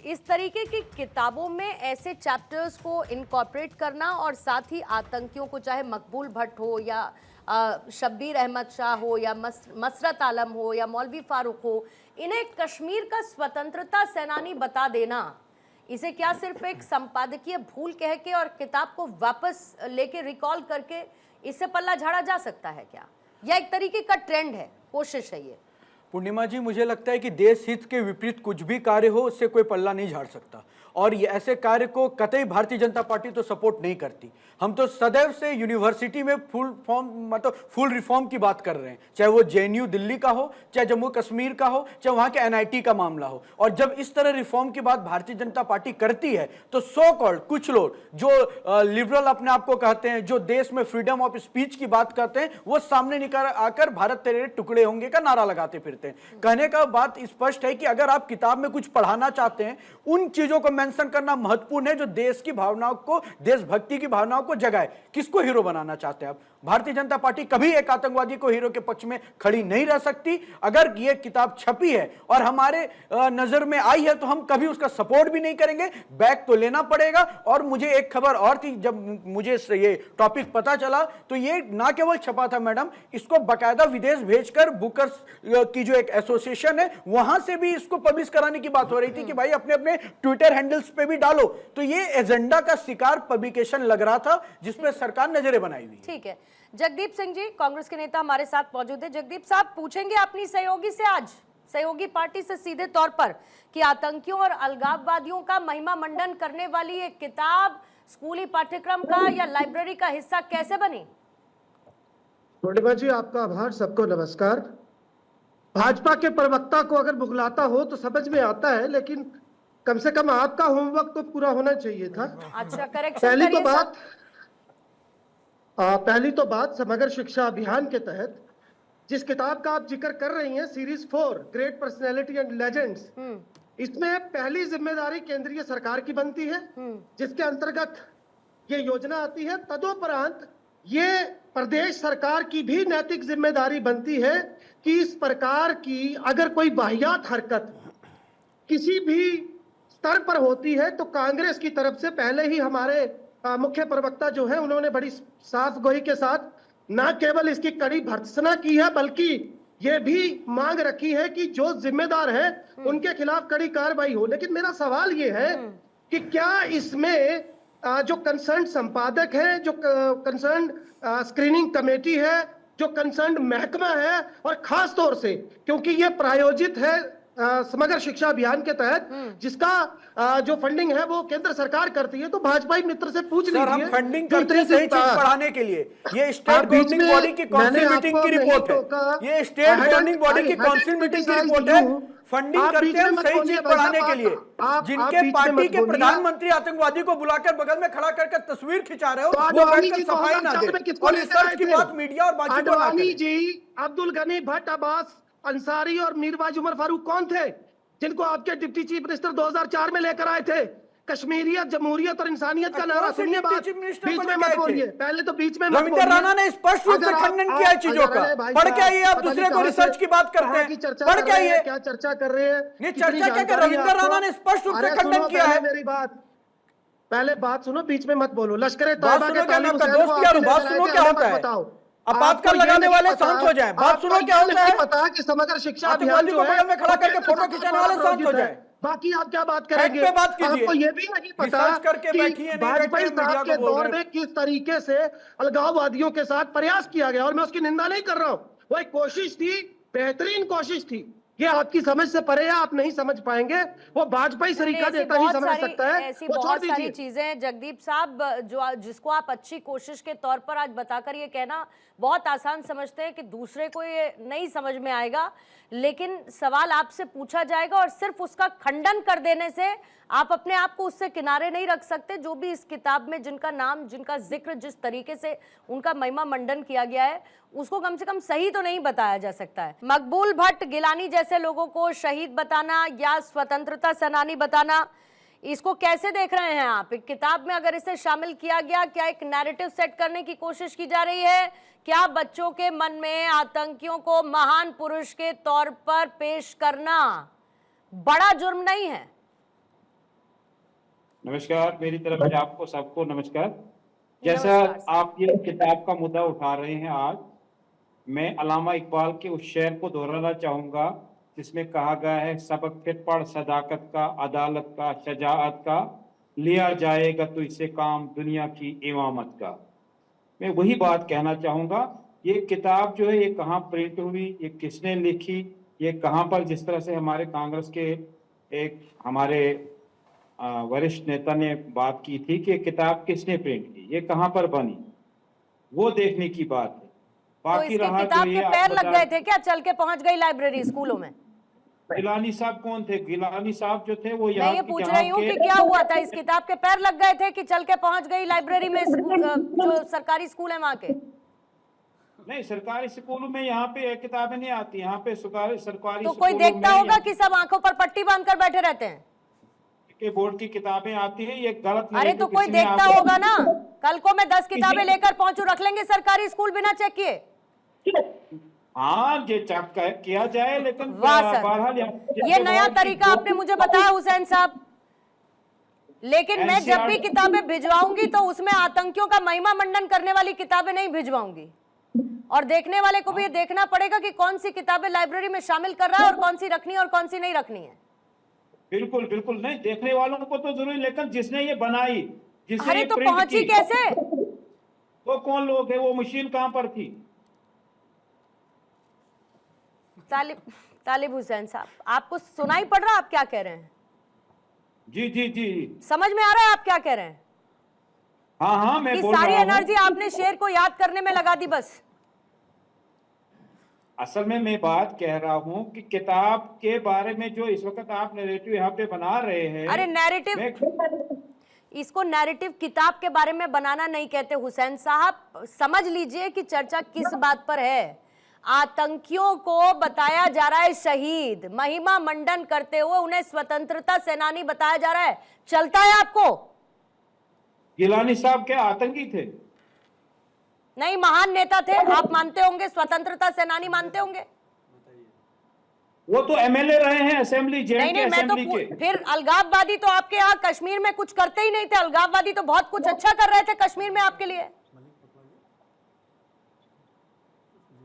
इस तरीके की किताबों में ऐसे चैप्टर्स को इनकॉर्पोरेट करना और साथ ही आतंकियों को, चाहे मकबूल भट्ट हो या शब्बीर अहमद शाह हो या मसरत आलम हो या मौलवी फारूक हो, इन्हें कश्मीर का स्वतंत्रता सेनानी बता देना, इसे क्या सिर्फ एक संपादकीय भूल कह के और किताब को वापस लेके रिकॉल करके इससे पल्ला झाड़ा जा सकता है क्या? यह एक तरीके का ट्रेंड है, कोशिश है ये? पूर्णिमा जी, मुझे लगता है कि देश हित के विपरीत कुछ भी कार्य हो उससे कोई पल्ला नहीं झाड़ सकता, और ये ऐसे कार्य को कतई भारतीय जनता पार्टी तो सपोर्ट नहीं करती। हम तो सदैव से यूनिवर्सिटी में फुल रिफॉर्म की बात कर रहे हैं, चाहे वो जेएनयू दिल्ली का हो, चाहे जम्मू कश्मीर का हो, चाहे वहां के एनआईटी का मामला हो। और जब इस तरह रिफॉर्म की बात भारतीय जनता पार्टी करती है तो सो कॉल्ड कुछ लोग जो लिबरल अपने आप को कहते हैं, जो देश में फ्रीडम ऑफ स्पीच की बात करते हैं, वो सामने निकल आकर भारत तेरे टुकड़े होंगे का नारा लगाते फिरते हैं। कहने का बात स्पष्ट है कि अगर आप किताब में कुछ पढ़ाना चाहते हैं, उन चीजों को मेंशन करना महत्वपूर्ण है जो देश की भावनाओं को, देशभक्ति की भावनाओं को जगाए। किसको हीरो बनाना चाहते हैं आप? भारतीय जनता पार्टी कभी एक आतंकवादी को हीरो के पक्ष में खड़ी नहीं रह सकती। अगर ये किताब छपी है और हमारे नजर में आई है तो हम कभी उसका सपोर्ट भी नहीं करेंगे, बैक तो लेना पड़ेगा। और मुझे एक खबर और थी, जब मुझे ये टॉपिक पता चला तो ये ना केवल छपा था मैडम, इसको बकायदा विदेश भेजकर बुकर्स की जो एक एसोसिएशन है वहां से भी इसको पब्लिश कराने की बात हो रही थी कि भाई अपने अपने ट्विटर हैंडल्स पे भी डालो। तो ये एजेंडा का शिकार पब्लिकेशन लग रहा था जिसमें सरकार नजरें बनाई हुई। ठीक है, जगदीप सिंह जी कांग्रेस के नेता हमारे साथ मौजूद है। जगदीप साहब, पूछेंगे अपनी सहयोगी से, आज सहयोगी पार्टी से सीधे तौर पर, कि आतंकियों और अलगाववादियों का महिमा मंडन करने वाली एक किताब स्कूली पाठ्यक्रम का या लाइब्रेरी का हिस्सा कैसे बनी? पूर्णिमा जी, आपका आभार। सबको नमस्कार। भाजपा के प्रवक्ता को अगर बुगलाता हो तो समझ में आता है, लेकिन कम से कम आपका होमवर्क तो पूरा होना चाहिए था। अच्छा, करेक्शन करिए साहब। पहली तो बात समग्र शिक्षा अभियान के तहत जिस किताब का आप जिक्र कर रही हैं, series 4 great personality and legends, इसमें पहली जिम्मेदारी केंद्रीय सरकार की बनती है, जिसके अंतर्गत ये योजना आती है। तदोपरांत ये प्रदेश सरकार की भी नैतिक जिम्मेदारी बनती है कि इस प्रकार की अगर कोई वाहियात हरकत किसी भी स्तर पर होती है तो कांग्रेस की तरफ से पहले ही हमारे मुख्य प्रवक्ता जो है उन्होंने बड़ी साफ गोई के साथ न केवल इसकी कड़ी भर्त्सना की है, बल्कि ये भी मांग रखी है कि जो जिम्मेदार है उनके खिलाफ कड़ी कार्रवाई हो। लेकिन मेरा सवाल ये है कि क्या इसमें जो कंसर्न संपादक है, जो कंसर्न स्क्रीनिंग कमेटी है, जो कंसर्न महकमा है, और खास तौर से क्योंकि ये प्रायोजित है समग्र शिक्षा अभियान के तहत, जिसका जो फंडिंग है वो केंद्र सरकार करती है, तो भाजपाई मित्र से पूछ लीजिए। हम फंडिंग करते हैं सही चीज पढ़ाने के लिए। ये स्टेट गवर्निंग बॉडी की काउंसिल मीटिंग की रिपोर्ट है। ये स्टेट गवर्निंग बॉडी की काउंसिल मीटिंग की रिपोर्ट है। फंडिंग करते हैं सही चीज पढ़ाने के लिए। जिनके पार्टी के प्रधानमंत्री आतंकवादी को बुलाकर बगल में खड़ा करके तस्वीर खिंचा रहे हो, वो बैठकर सफाई ना दे और रिसर्च की बात मीडिया और बाकी को ना करे। जी, अब्दुल गनी भट्ट, अब्बास अंसारी और मीरबाज उमर फारूक कौन थे जिनको आपके डिप्टी चीफ मिनिस्टर 2004 में लेकर आए थे? कश्मीरियत, जमहूरियत और इंसानियत का नारा सुनिए। बात बीच में मत बोलिए, पहले तो बीच में मत बोलिए। रविंद्र राणा ने स्पष्ट रूप से खंडन किया है चीजों का। पढ़ के आइए, आप दूसरे को रिसर्च की बात करते हैं, पढ़ के आइए। क्या चर्चा कर रहे हैं? ये चर्चा क्या? रविंद्र राणा ने स्पष्ट रूप से खंडन किया है। मेरी बात पहले बात सुनो, बीच में मत बोलो। लश्कर तैयबा के तालिब बात सुनो क्या होता है? बताओ, आपातकाल लगाने वाले शांत हो जाए। बात सुनो क्या होता है? पता कि समग्र शिक्षा अभियान को बगल में खड़ा करके फोटो खिंचाने वाले शांत हो जाए। बाकी आप क्या बात करेंगे? आपको ये भी नहीं पता कि वाजपेयी साहब के दौर में किस तरीके से अलगाववादियों के साथ प्रयास किया गया, और मैं उसकी निंदा नहीं कर रहा हूं। वो एक कोशिश थी, बेहतरीन कोशिश थी। ये आपकी समझ से परे है, आप नहीं समझ पाएंगे। वो वाजपेयी सरीका देता ही समझ सकता है। ऐसी बहुत सारी चीजें जगदीप साहब जो जिसको आप अच्छी कोशिश के तौर पर आज बताकर ये कहना बहुत आसान समझते हैं कि दूसरे को ये नहीं समझ में आएगा, लेकिन सवाल आपसे पूछा जाएगा और सिर्फ उसका खंडन कर देने से आप अपने आप को उससे किनारे नहीं रख सकते। जो भी इस किताब में जिनका नाम, जिनका जिक्र, जिस तरीके से उनका महिमा मंडन किया गया है, उसको कम से कम सही तो नहीं बताया जा सकता है। मकबूल भट्ट, गिलानी जैसे लोगों को शहीद बताना या स्वतंत्रता सेनानी बताना, इसको कैसे देख रहे हैं आप? एक किताब में अगर इसे शामिल किया गया, क्या एक नैरेटिव सेट करने की कोशिश की जा रही है? क्या बच्चों के मन में आतंकियों को महान पुरुष के तौर पर पेश करना बड़ा जुर्म नहीं है? नमस्कार, मेरी तरफ से आपको सबको नमस्कार। जैसा नमस्कार सर। आप ये किताब का मुद्दा उठा रहे हैं आज, मैं अल्लामा इकबाल के उस शेर को दोहराना चाहूंगा जिसमें कहा गया है, सबक फिर पढ़ सदाकत का, अदालत का, शजाअत का, लिया जाएगा तो इससे काम दुनिया की इमामत का। मैं वही बात कहना चाहूंगा। ये किताब जो है ये कहाँ प्रिंट हुई, ये किसने लिखी, ये कहाँ पर, जिस तरह से हमारे कांग्रेस के एक हमारे वरिष्ठ नेता ने बात की थी कि किताब किसने प्रिंट की, ये कहाँ पर बनी, वो देखने की बात है। तो बाकी इसके रहा किताब जो के ये पैर आप लग गए थे क्या? चल के पहुंच गई लाइब्रेरी स्कूलों में? गिलानी साहब कौन थे? गिलानी साहब जो थे वो मैं यहाँ ये की पूछ जहाँ रही हूँ के कि क्या हुआ था, इस किताब के पैर लग गए थे कि चल के पहुंच गई लाइब्रेरी में जो सरकारी स्कूल है वहां के? नहीं, सरकारी स्कूलों में यहाँ पे किताबें नहीं आती, यहाँ पे सरकारी तो कोई देखता होगा कि सब आंखों पर पट्टी बांधकर बैठे रहते हैं? के बोर्ड की किताबें आती है, ये गलत अरे तो कोई देखता होगा ना। कल को मैं 10 किताबें लेकर पहुंचू, रख लेंगे सरकारी स्कूल बिना चेक किए? हाँ, ये चेक किया जाए, लेकिन वाह सर, बहरहाल ये नया तरीका आपने मुझे बताया हुसैन साहब। लेकिन मैं जब भी किताबें भिजवाऊंगी तो उसमें आतंकियों का महिमा मंडन करने वाली किताबें नहीं भिजवाऊंगी, और देखने वाले को भी ये देखना पड़ेगा कि कौन सी किताबें लाइब्रेरी में शामिल कर रहा है और कौन सी रखनी है और कौन सी नहीं रखनी है। बिल्कुल बिल्कुल, नहीं, देखने वालों को तो जरूरी, लेकिन जिसने ये बनाई, जिसने अरे ये तो प्रिंट पहुंची की, कैसे? वो कौन लोग है, वो मशीन कहां पर थी? तालिब हुसैन साहब, आपको सुनाई पड़ रहा है आप क्या कह रहे हैं? जी जी जी, समझ में आ रहा है आप क्या कह रहे हैं? हाँ हाँ, मैं कि बोल सारी रहा हूँ। एनर्जी आपने शेर को याद करने में लगा दी बस। असल में मैं बात कह रहा हूँ कि किताब के बारे में जो इस वक्त आप नैरेटिव यहाँ पे बना रहे हैं, अरे नैरेटिव, इसको नैरेटिव किताब के बारे में बनाना नहीं कहते हुसैन साहब। समझ लीजिए कि चर्चा किस बात पर है। आतंकियों को बताया जा रहा है शहीद, महिमा मंडन करते हुए उन्हें स्वतंत्रता सेनानी बताया जा रहा है। चलता है आपको? गिलानी साहब क्या आतंकी थे? नहीं, महान नेता थे, आप मानते होंगे, स्वतंत्रता सेनानी मानते होंगे। वो तो एमएलए रहे हैं, असेंबली, नहीं नहीं, मैं तो फिर अलगाववादी तो आपके यहाँ कश्मीर में कुछ करते ही नहीं थे। अलगाववादी तो बहुत कुछ अच्छा कर रहे थे कश्मीर में आपके लिए।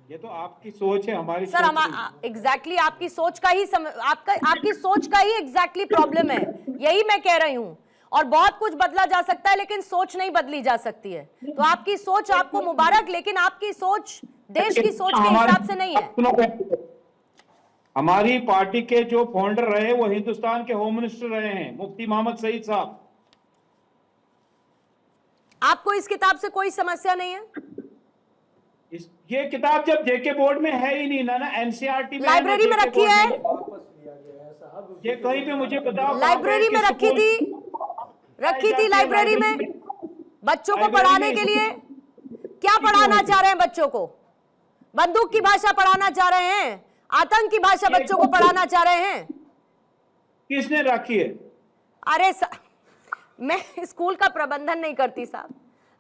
ये तो आपकी सोच है, हमारी सर एग्जैक्टली आपकी सोच का ही आपकी सोच का ही एग्जैक्टली प्रॉब्लम है, यही मैं कह रही हूं। और बहुत कुछ बदला जा सकता है लेकिन सोच नहीं बदली जा सकती है। तो आपकी सोच आपको मुबारक, लेकिन आपकी सोच देश की सोच के हिसाब से नहीं है। हमारी पार्टी के जो फाउंडर रहे वो हिंदुस्तान के होम मिनिस्टर रहे हैं, मुफ्ती मोहम्मद सईद साहब। आपको इस किताब से कोई समस्या नहीं है? ये किताब जब जेके बोर्ड में है ही नहीं ना एनसीईआरटी में, लाइब्रेरी में रखी है, ये कहीं पे मुझे बताओ। लाइब्रेरी में रखी थी लाइब्रेरी में बच्चों को पढ़ाने के लिए। क्या पढ़ाना चाह रहे हैं बच्चों को? बंदूक की भाषा पढ़ाना चाह रहे हैं? आतंक की भाषा बच्चों को पढ़ाना चाह रहे हैं? किसने रखी है? अरे मैं स्कूल का प्रबंधन नहीं करती साहब,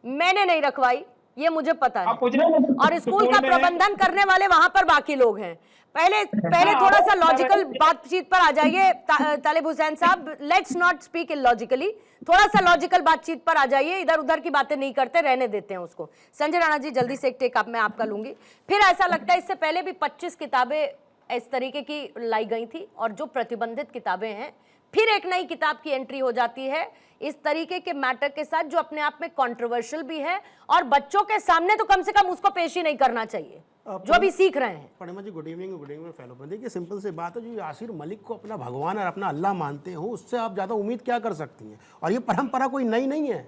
मैंने नहीं रखवाई, ये मुझे पता है। और स्कूल का प्रबंधन करने वाले वहां पर बाकी लोग हैं। पहले थोड़ा सा लॉजिकल बातचीत पर आ जाइए तालिब हुसैन साहब। लेट्स नॉट स्पीक इलॉजिकली, थोड़ा सा लॉजिकल बातचीत पर आ जाइए। इधर उधर की बातें नहीं करते, रहने देते हैं उसको। संजय राणा जी, जल्दी से एक टेक आप मैं आपका लूंगी। फिर ऐसा लगता है इससे पहले भी 25 किताबें इस तरीके की लाई गई थी, और जो प्रतिबंधित किताबें हैं फिर एक नई किताब की एंट्री हो जाती है इस तरीके के मैटर के साथ, जो अपने आप में कंट्रोवर्शियल भी है, और बच्चों के सामने तो कम से कम उसको पेश ही नहीं करना चाहिए जो अभी सीख रहे हैं। पणिमा जी, गुड इवनिंग फेलो। देखिए, सिंपल से बात है, जो यासिर मलिक को अपना भगवान और अपना अल्लाह मानते हो, उससे आप ज़्यादा उम्मीद क्या कर सकती हैं? और ये परंपरा कोई नई नहीं है।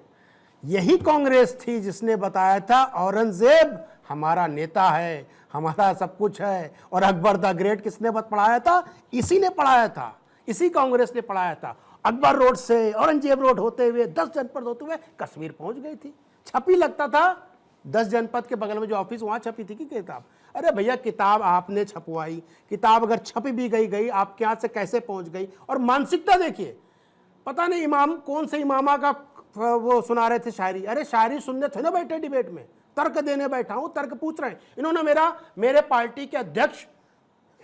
यही कांग्रेस थी जिसने बताया था औरंगजेब हमारा नेता है, हमारा सब कुछ है, और अकबर द ग्रेट किसने पढ़ाया था? इसी ने पढ़ाया था, इसी कांग्रेस ने पढ़ाया था। अकबर रोड से औरंगजेब रोड होते हुए 10 जनपद होते हुए कश्मीर पहुंच गई थी। छपी लगता था 10 जनपद के बगल में जो ऑफिस, वहां छपी थी कि किताब। अरे भैया, किताब आपने छपवाई, किताब अगर छपी भी गई आप क्या से कैसे पहुंच गई? और मानसिकता देखिए, पता नहीं इमाम कौन से इमामा का वो सुना रहे थे शायरी। अरे शायरी सुनने थे ना बैठे डिबेट में, तर्क देने बैठा हूं, तर्क पूछ रहे हैं। इन्होंने मेरे पार्टी के अध्यक्ष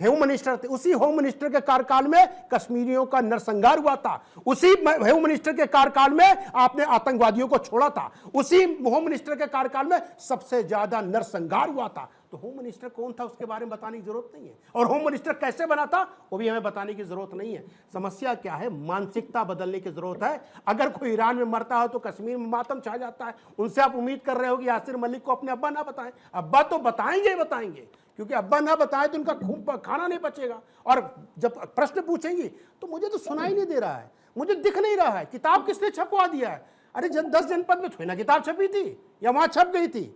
होम मिनिस्टर थे, उसी होम मिनिस्टर के कार्यकाल में कश्मीरियों का नरसंहार हुआ था, उसी होम मिनिस्टर के कार्यकाल में आपने आतंकवादियों को छोड़ा था, उसी होम मिनिस्टर के कार्यकाल में सबसे ज्यादा नरसंहार हुआ था। तो होम मिनिस्टर कौन था उसके बारे में बताने की जरूरत नहीं है, और होम मिनिस्टर कैसे बना था वो भी हमें बताने की जरूरत नहीं है। समस्या क्या है, मानसिकता बदलने की जरूरत है। अगर कोई ईरान में मरता है तो कश्मीर में मातम छा जाता है, उनसे आप उम्मीद कर रहे हो कि यासिर मलिक को अपने अब्बा ना बताएं। अब्बा तो बताएंगे बताएंगे, क्योंकि अब्बा ना बताए तो उनका खून खाना नहीं बचेगा। और जब प्रश्न पूछेंगी तो मुझे तो सुनाई नहीं दे रहा है, मुझे दिख नहीं रहा है, किताब किसने छपवा दिया है? अरे 10 जनपद में थोड़ी ना किताब छपी थी या वहां छप गई थी?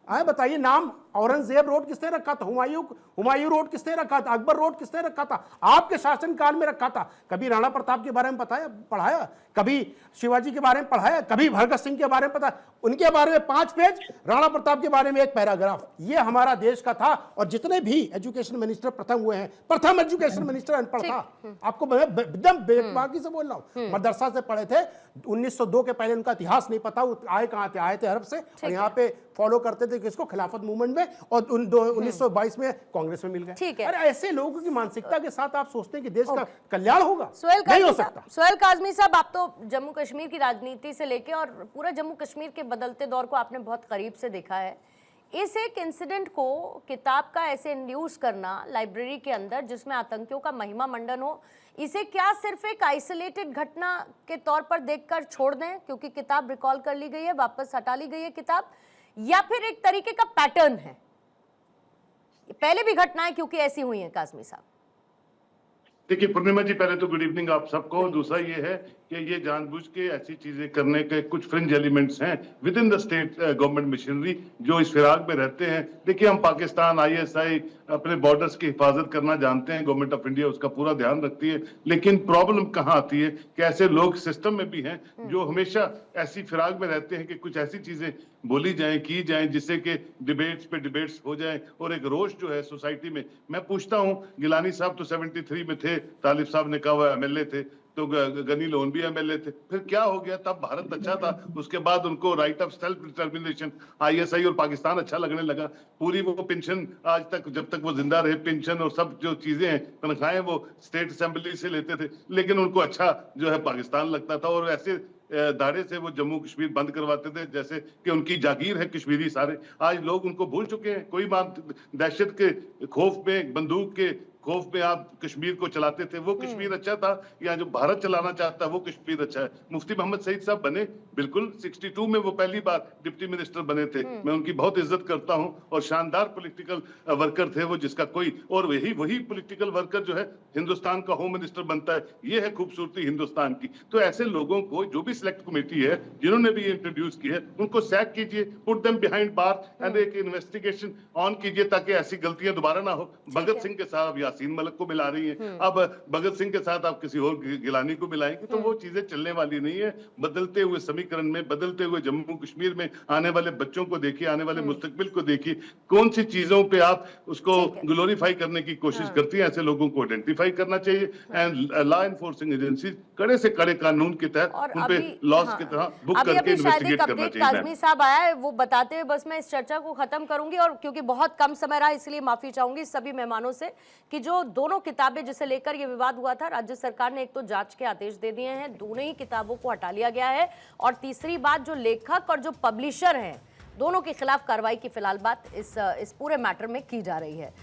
आए बताइए, नाम औरंगजेब रोड किसने रखा था, हुमायूं रोड किसने रखा था, अकबर रोड किसने रखा था? आपके शासनकाल में रखा था। कभी राणा प्रताप के बारे में पढ़ाया, कभी शिवाजी के बारे में पढ़ाया, कभी भगत सिंह के बारे में पता? उनके बारे में 5 पेज, राणा प्रताप के बारे में 1 पैराग्राफ। ये हमारा देश का था। और जितने भी एजुकेशन मिनिस्टर प्रथम हुए हैं, प्रथम एजुकेशन मिनिस्टर अनपढ़ था। आपको मैं एकदम बेबाकी से बोल रहा हूँ, मदरसा से पढ़े थे, 1902 के पहले उनका इतिहास नहीं पता, वो आए कहाँ थे? आए थे अरब से, और यहाँ पे फॉलो करते थे किसको? खिलाफत मूवमेंट में, और 1922 में कांग्रेस में मिल गए। ठीक है। अरे ऐसे लोगों की मानसिकता के साथ आप सोचते हैं कि देश का कल्याण होगा? सोहेल नहीं हो काज़मी सकता। सोहेल काज़मी साहब, आप तो जम्मू कश्मीर की राजनीति से लेके और पूरा जम्मू कश्मीर के बदलते दौर को आपने बहुत करीब से देखा है। इस एक इंसिडेंट को किताब का ऐसे इंड्यूस करना लाइब्रेरी के अंदर जिसमें आतंकियों का महिमा मंडन हो, इसे क्या सिर्फ एक आइसोलेटेड घटना के तौर पर देखकर छोड़ दें क्योंकि किताब रिकॉल कर ली गई है, वापस हटा ली गई है किताब, या फिर एक तरीके का पैटर्न है? पहले भी घटनाएं क्योंकि ऐसी हुई हैं काज़मी साहब। देखिए पूर्णिमा जी, पहले तो गुड इवनिंग आप सबको। दूसरा ये है कि ये जानबूझ के ऐसी चीजें करने के कुछ फ्रिंज एलिमेंट्स हैं with in the state government machinery जो इस फिराक में रहते हैं। देखिए हम पाकिस्तान, ISI अपने बॉर्डर्स की हिफाजत करना जानते हैं, गवर्नमेंट ऑफ इंडिया उसका पूरा ध्यान रखती है, लेकिन प्रॉब्लम कहाँ आती है कि ऐसे लोग सिस्टम में भी हैं जो हमेशा ऐसी फिराक में रहते हैं कि कुछ ऐसी चीजें बोली जाएं, की जाएं, जिससे कि डिबेट्स पे डिबेट्स हो जाएं और एक रोष जो है सोसाइटी में। मैं पूछता हूं, गिलानी साहब तो 73 में थे, तालिब साहब ने कहा हुआ MLA थे, तो गनी लोन भी MLA थे, फिर क्या हो गया? तब भारत अच्छा था, उसके बाद उनको right of self determination, ISI और पाकिस्तान अच्छा लगने लगा। पूरी वो पेंशन आज तक, जब तक वो जिंदा रहे, पेंशन और सब जो चीजें हैं, तनख्वाहें वो स्टेट असेंबली से लेते थे, लेकिन उनको अच्छा जो है पाकिस्तान लगता था, और ऐसे दायरे से वो जम्मू कश्मीर बंद करवाते थे जैसे कि उनकी जागीर है कश्मीरी सारे। आज लोग उनको भूल चुके हैं। कोई बात, दहशत के खौफ में, बंदूक के खौफ में आप कश्मीर को चलाते थे, वो कश्मीर अच्छा था, या जो भारत चलाना चाहता है वो कश्मीर अच्छा है। मुफ्ती मोहम्मद सईद साहब बने बिल्कुल 62 में, वो पहली बार डिप्टी मिनिस्टर बने थे। मैं उनकी बहुत इज्जत करता हूं, और शानदार पॉलिटिकल वर्कर थे वो, जिसका कोई, और वही पॉलिटिकल वर्कर जो है हिंदुस्तान का होम मिनिस्टर बनता है। ये है खूबसूरती हिंदुस्तान की। तो ऐसे लोगों को, जो भी सिलेक्ट कमेटी है जिन्होंने भी इंट्रोड्यूस की है, उनको सैक कीजिए, put them behind bar and एक इन्वेस्टिगेशन ऑन कीजिए ताकि ऐसी गलतियां दोबारा ना हो। भगत सिंह के साथ यासीन मलिक को मिला रही है, अब भगत सिंह के साथ आप किसी और गिलानी को मिलाएंगे, तो वो चीजें चलने वाली नहीं है। बदलते हुए समीकरण में, बदलते हुए जम्मू कश्मीर में आने वाले बच्चों को देखिए, आने वाले मुस्तकबिल को देखिए, कौन सी चीजों पे आप उसको ग्लोरीफाई करने की कोशिश करती हैं। ऐसे लोगों को आइडेंटिफाई करना चाहिए, एंड लॉ एनफोर्सिंग एजेंसी कड़े से कड़े कानून के तहत उन पे लॉस की तरह बुक करके इन्वेस्टिगेट करना चाहिए। काज़मी साहब आया है, वो बताते हुए बस मैं इस चर्चा को खत्म करूंगी, और क्योंकि बहुत कम समय रहा इसलिए माफी चाहूंगी सभी मेहमानों से कि जो दोनों किताबें जिसे लेकर ये विवाद हुआ था, राज्य सरकार ने एक तो जांच के आदेश दे दिए हैं, दोनों ही किताबों को हटा लिया गया है, और तीसरी बात, जो लेखक और जो पब्लिशर हैं दोनों के खिलाफ कार्रवाई की फिलहाल बात इस पूरे मैटर में की जा रही है।